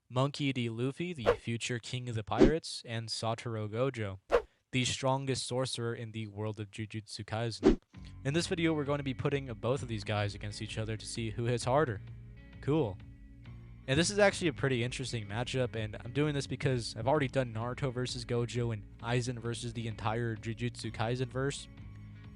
Monkey D. Luffy, the future king of the pirates, and Satoru Gojo, the strongest sorcerer in the world of Jujutsu Kaisen. In this video, we're going to be putting both of these guys against each other to see who hits harder. Cool. And this is actually a pretty interesting matchup, and I'm doing this because I've already done Naruto versus Gojo and Aizen versus the entire Jujutsu Kaisen verse,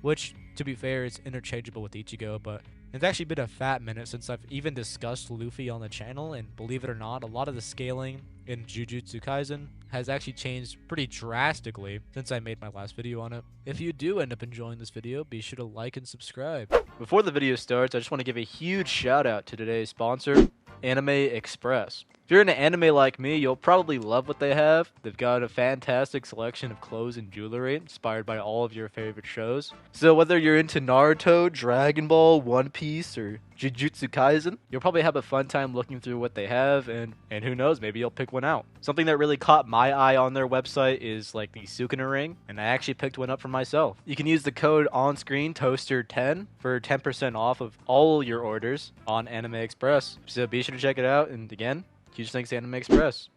which, to be fair, is interchangeable with Ichigo, but it's actually been a fat minute since I've even discussed Luffy on the channel, and believe it or not, a lot of the scaling in Jujutsu Kaisen has actually changed pretty drastically since I made my last video on it. If you do end up enjoying this video, be sure to like and subscribe. Before the video starts, I just want to give a huge shout out to today's sponsor, Anime Express. If you're into anime like me, you'll probably love what they have. They've got a fantastic selection of clothes and jewelry inspired by all of your favorite shows. So whether you're into Naruto, Dragon Ball, One Piece, or Jujutsu Kaisen, you'll probably have a fun time looking through what they have, and who knows, maybe you'll pick one out. Something that really caught my eye on their website is like the Sukuna ring, and I actually picked one up for myself. You can use the code on screen, Toaster10, for 10% off of all your orders on Anime Express. So be sure to check it out, and again, huge thanks to Anime Express.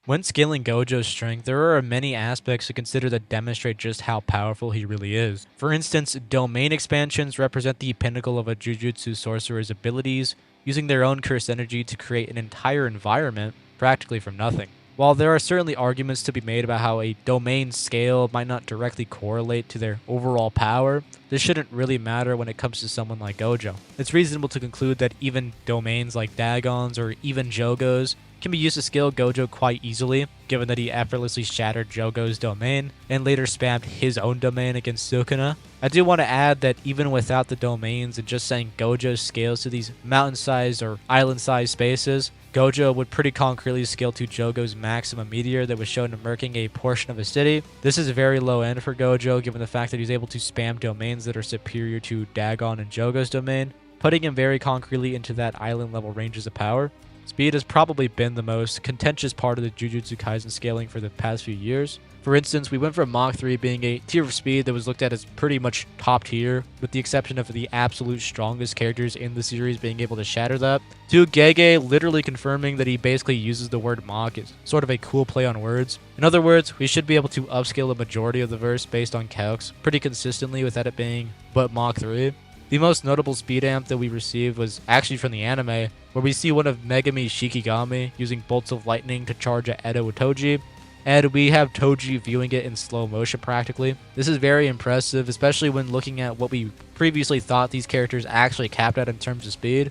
When scaling Gojo's strength, there are many aspects to consider that demonstrate just how powerful he really is. For instance, domain expansions represent the pinnacle of a Jujutsu sorcerer's abilities, using their own curse energy to create an entire environment practically from nothing. While there are certainly arguments to be made about how a domain scale might not directly correlate to their overall power, this shouldn't really matter when it comes to someone like Gojo. It's reasonable to conclude that even domains like Dagons or even Jogos can be used to scale Gojo quite easily, given that he effortlessly shattered Jogo's domain and later spammed his own domain against Sukuna. I do want to add that even without the domains and just saying Gojo scales to these mountain-sized or island-sized spaces, Gojo would pretty concretely scale to Jogo's maximum meteor that was shown murking a portion of a city. This is very low end for Gojo, given the fact that he's able to spam domains that are superior to Dagon and Jogo's domain, putting him very concretely into that island level ranges of power. Speed has probably been the most contentious part of the Jujutsu Kaisen scaling for the past few years. For instance, we went from Mach 3 being a tier of speed that was looked at as pretty much top tier, with the exception of the absolute strongest characters in the series being able to shatter that, to Gege literally confirming that he basically uses the word Mach as sort of a cool play on words. In other words, we should be able to upscale a majority of the verse based on calcs pretty consistently without it being but Mach 3. The most notable speed amp that we received was actually from the anime, where we see one of Megami's Shikigami using bolts of lightning to charge at Edo with Toji, and we have Toji viewing it in slow motion practically. This is very impressive, especially when looking at what we previously thought these characters actually capped at in terms of speed.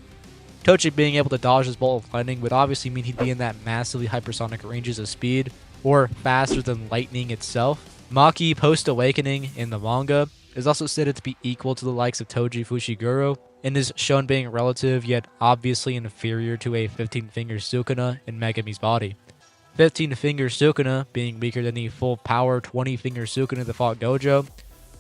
Toji being able to dodge this bolt of lightning would obviously mean he'd be in that massively hypersonic ranges of speed, or faster than lightning itself. Maki post-awakening in the manga is also stated to be equal to the likes of Toji Fushiguro, and is shown being relative yet obviously inferior to a 15-finger Sukuna in Megami's body. 15-finger Sukuna being weaker than the full power 20-finger Sukuna that fought Gojo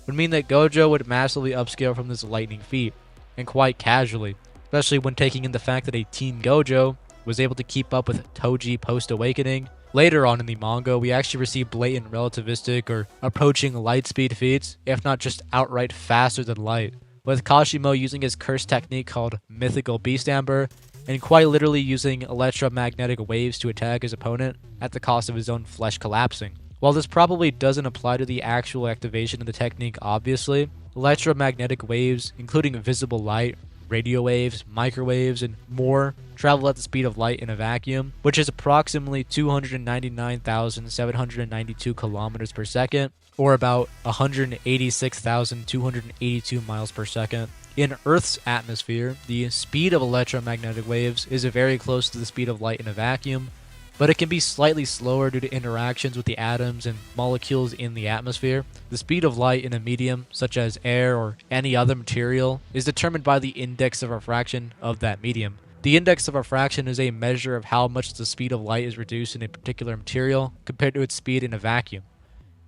would mean that Gojo would massively upscale from this lightning feat, and quite casually, especially when taking in the fact that a teen Gojo was able to keep up with Toji post-awakening. Later on in the manga, we actually receive blatant relativistic or approaching light speed feats, if not just outright faster than light, with Kashimo using his curse technique called Mythical Beast Amber, and quite literally using electromagnetic waves to attack his opponent at the cost of his own flesh collapsing. While this probably doesn't apply to the actual activation of the technique obviously, electromagnetic waves, including visible light, radio waves, microwaves, and more, travel at the speed of light in a vacuum, which is approximately 299,792 kilometers per second, or about 186,282 miles per second. In Earth's atmosphere, the speed of electromagnetic waves is very close to the speed of light in a vacuum, but it can be slightly slower due to interactions with the atoms and molecules in the atmosphere. The speed of light in a medium, such as air or any other material, is determined by the index of refraction of that medium. The index of refraction is a measure of how much the speed of light is reduced in a particular material compared to its speed in a vacuum.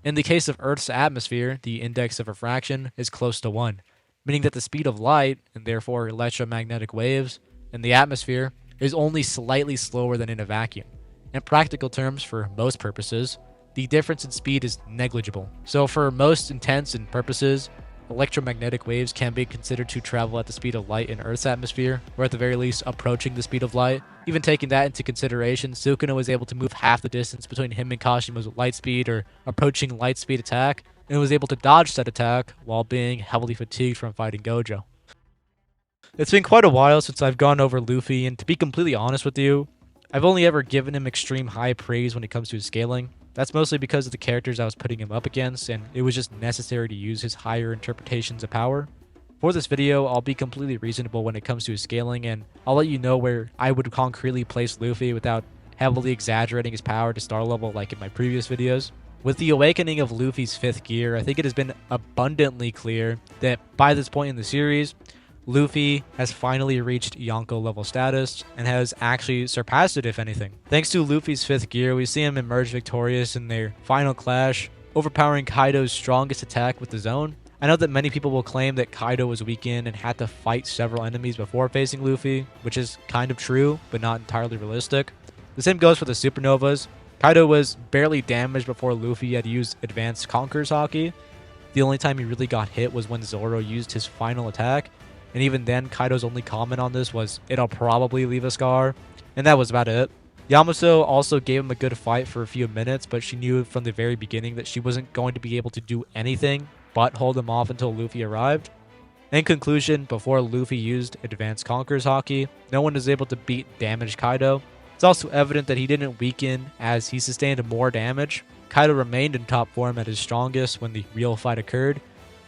In the case of Earth's atmosphere, the index of refraction is close to 1, meaning that the speed of light, and therefore electromagnetic waves, in the atmosphere is only slightly slower than in a vacuum. In practical terms, for most purposes, the difference in speed is negligible. So for most intents and purposes, electromagnetic waves can be considered to travel at the speed of light in Earth's atmosphere, or at the very least approaching the speed of light. Even taking that into consideration, Sukuna was able to move half the distance between him and Kashima's light speed or approaching light speed attack, and was able to dodge that attack while being heavily fatigued from fighting Gojo. It's been quite a while since I've gone over Luffy, and to be completely honest with you, I've only ever given him extreme high praise when it comes to his scaling. That's mostly because of the characters I was putting him up against, and it was just necessary to use his higher interpretations of power. For this video, I'll be completely reasonable when it comes to his scaling, and I'll let you know where I would concretely place Luffy without heavily exaggerating his power to star level like in my previous videos. With the awakening of Luffy's 5th gear, I think it has been abundantly clear that by this point in the series, Luffy has finally reached Yonko level status and has actually surpassed it if anything. Thanks to Luffy's 5th gear, we see him emerge victorious in their final clash, overpowering Kaido's strongest attack with the zone. I know that many people will claim that Kaido was weakened and had to fight several enemies before facing Luffy, which is kind of true, but not entirely realistic. The same goes for the supernovas. Kaido was barely damaged before Luffy had used advanced Conqueror's Haki. The only time he really got hit was when Zoro used his final attack, and even then, Kaido's only comment on this was, "It'll probably leave a scar," and that was about it. Yamato also gave him a good fight for a few minutes, but she knew from the very beginning that she wasn't going to be able to do anything but hold him off until Luffy arrived. In conclusion, before Luffy used Advanced Conqueror's Haki, no one is able to beat damaged Kaido. It's also evident that he didn't weaken as he sustained more damage. Kaido remained in top form at his strongest when the real fight occurred.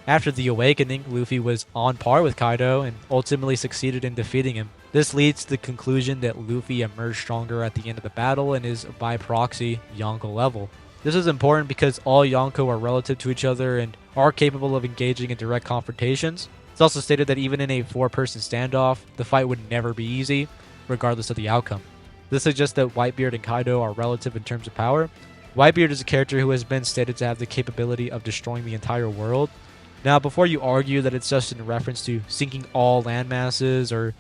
After the awakening, Luffy was on par with Kaido and ultimately succeeded in defeating him. This leads to the conclusion that Luffy emerged stronger at the end of the battle and is by proxy Yonko level. This is important because all Yonko are relative to each other and are capable of engaging in direct confrontations. It's also stated that even in a 4-person standoff, the fight would never be easy, regardless of the outcome. This suggests that Whitebeard and Kaido are relative in terms of power. Whitebeard is a character who has been stated to have the capability of destroying the entire world. Now, before you argue that it's just in reference to sinking all land masses or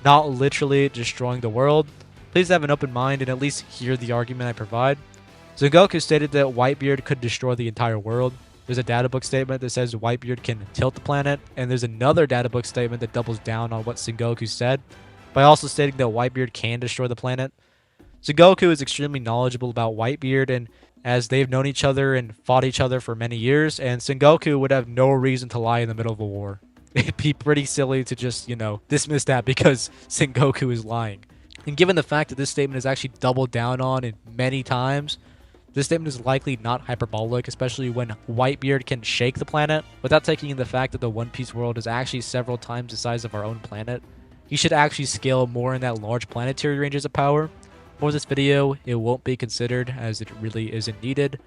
not literally destroying the world, please have an open mind and at least hear the argument I provide. Sengoku stated that Whitebeard could destroy the entire world. There's a databook statement that says Whitebeard can tilt the planet, and there's another databook statement that doubles down on what Sengoku said, by also stating that Whitebeard can destroy the planet. Sengoku is extremely knowledgeable about Whitebeard, and as they've known each other and fought each other for many years, and Sengoku would have no reason to lie in the middle of a war. It'd be pretty silly to just, dismiss that because Sengoku is lying. And given the fact that this statement is actually doubled down on in many times, this statement is likely not hyperbolic, especially when Whitebeard can shake the planet, without taking in the fact that the One Piece world is actually several times the size of our own planet. He should actually scale more in that large planetary ranges of power. For this video, it won't be considered as it really isn't needed.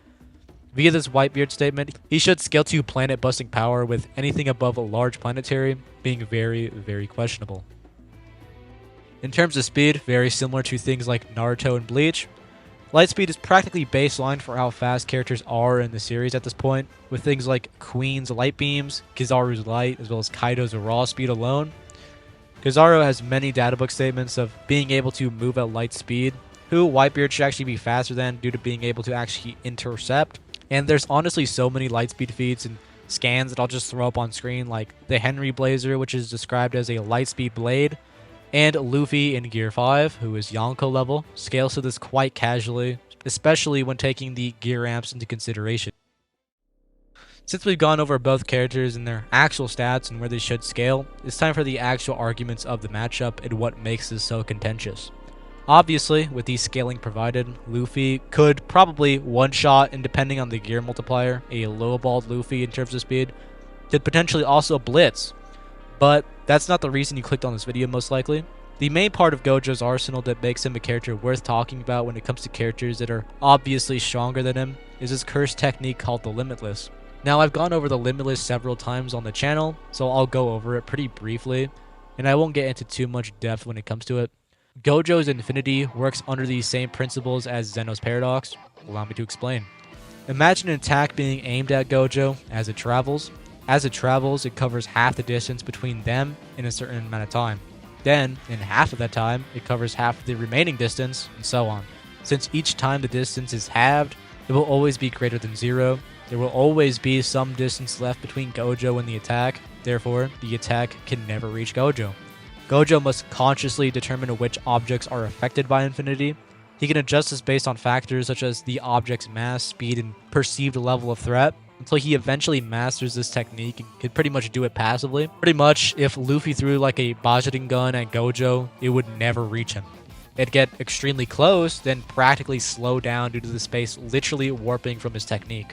Via this Whitebeard statement, he should scale to planet-busting power, with anything above a large planetary being very, very questionable. In terms of speed, very similar to things like Naruto and Bleach, light speed is practically baseline for how fast characters are in the series at this point, with things like Queen's light beams, Kizaru's light, as well as Kaido's raw speed alone. Kizaru has many databook statements of being able to move at light speed, who Whitebeard should actually be faster than due to being able to actually intercept. And there's honestly so many light speed feats and scans that I'll just throw up on screen, like the Henry Blazer, which is described as a light speed blade, and Luffy in Gear 5, who is Yonko level, scales to this quite casually, especially when taking the gear amps into consideration. Since we've gone over both characters and their actual stats and where they should scale, it's time for the actual arguments of the matchup and what makes this so contentious. Obviously, with these scaling provided, Luffy could probably one-shot, and depending on the gear multiplier, a lowballed Luffy in terms of speed could potentially also blitz. But that's not the reason you clicked on this video, most likely. The main part of Gojo's arsenal that makes him a character worth talking about when it comes to characters that are obviously stronger than him is his curse technique called the Limitless. Now, I've gone over the Limitless several times on the channel, so I'll go over it pretty briefly, and I won't get into too much depth when it comes to it. Gojo's Infinity works under the same principles as Zeno's Paradox. Allow me to explain. Imagine an attack being aimed at Gojo as it travels. As it travels, it covers half the distance between them in a certain amount of time. Then, in half of that time, it covers half the remaining distance, and so on. Since each time the distance is halved, it will always be greater than 0. There will always be some distance left between Gojo and the attack, therefore, the attack can never reach Gojo. Gojo must consciously determine which objects are affected by infinity. He can adjust this based on factors such as the object's mass, speed, and perceived level of threat, until he eventually masters this technique and can pretty much do it passively. Pretty much, if Luffy threw like a Bajin gun at Gojo, it would never reach him. It'd get extremely close, then practically slow down due to the space literally warping from his technique.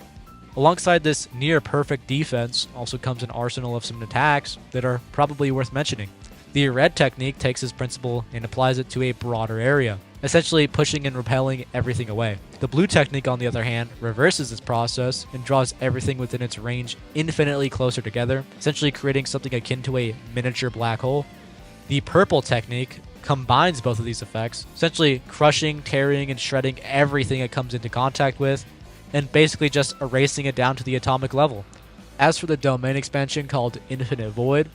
Alongside this near-perfect defense also comes an arsenal of some attacks that are probably worth mentioning. The red technique takes this principle and applies it to a broader area, essentially pushing and repelling everything away. The blue technique, on the other hand, reverses this process and draws everything within its range infinitely closer together, essentially creating something akin to a miniature black hole. The purple technique combines both of these effects, essentially crushing, tearing, and shredding everything it comes into contact with, and basically just erasing it down to the atomic level. As for the domain expansion called Infinite Void,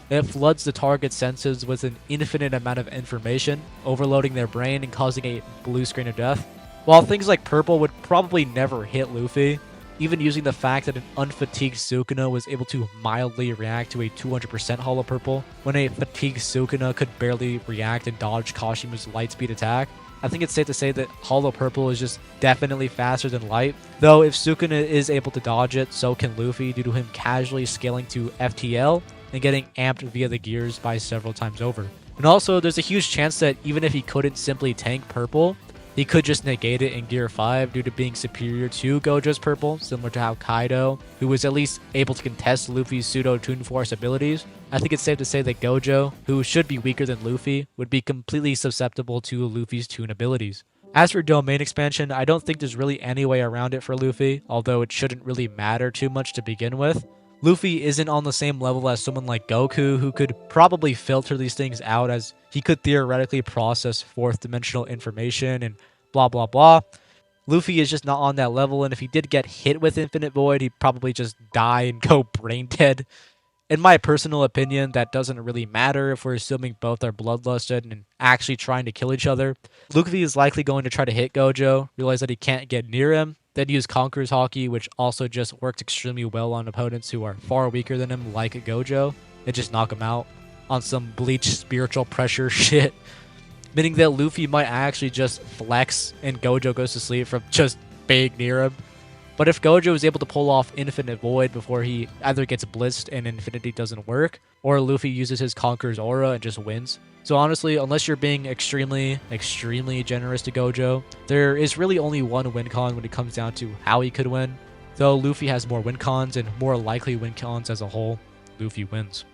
it floods the target's senses with an infinite amount of information, overloading their brain and causing a blue screen of death. While things like purple would probably never hit Luffy, even using the fact that an unfatigued Sukuna was able to mildly react to a 200% holo purple, when a fatigued Sukuna could barely react and dodge Kashima's light speed attack, I think it's safe to say that holo purple is just definitely faster than light. Though if Sukuna is able to dodge it, so can Luffy due to him casually scaling to FTL and getting amped via the gears by several times over. And also, there's a huge chance that even if he couldn't simply tank purple, he could just negate it in Gear 5 due to being superior to Gojo's purple, similar to how Kaido, who was at least able to contest Luffy's pseudo Toon Force abilities. I think it's safe to say that Gojo, who should be weaker than Luffy, would be completely susceptible to Luffy's Toon abilities. As for domain expansion, I don't think there's really any way around it for Luffy, although it shouldn't really matter too much to begin with. Luffy isn't on the same level as someone like Goku, who could probably filter these things out, as he could theoretically process fourth dimensional information and blah blah blah. Luffy is just not on that level, and if he did get hit with Infinite Void, he'd probably just die and go brain dead. In my personal opinion, that doesn't really matter if we're assuming both are bloodlusted and actually trying to kill each other. Luffy is likely going to try to hit Gojo, realize that he can't get near him, then use Conqueror's Haki, which also just works extremely well on opponents who are far weaker than him, like Gojo, and just knock him out on some Bleach spiritual pressure shit. Meaning that Luffy might actually just flex and Gojo goes to sleep from just being near him. But if Gojo is able to pull off Infinite Void before he either gets blitzed and Infinity doesn't work, or Luffy uses his Conqueror's Aura and just wins. So honestly, unless you're being extremely generous to Gojo, there is really only one win con when it comes down to how he could win. Though Luffy has more win cons and more likely win cons as a whole, Luffy wins.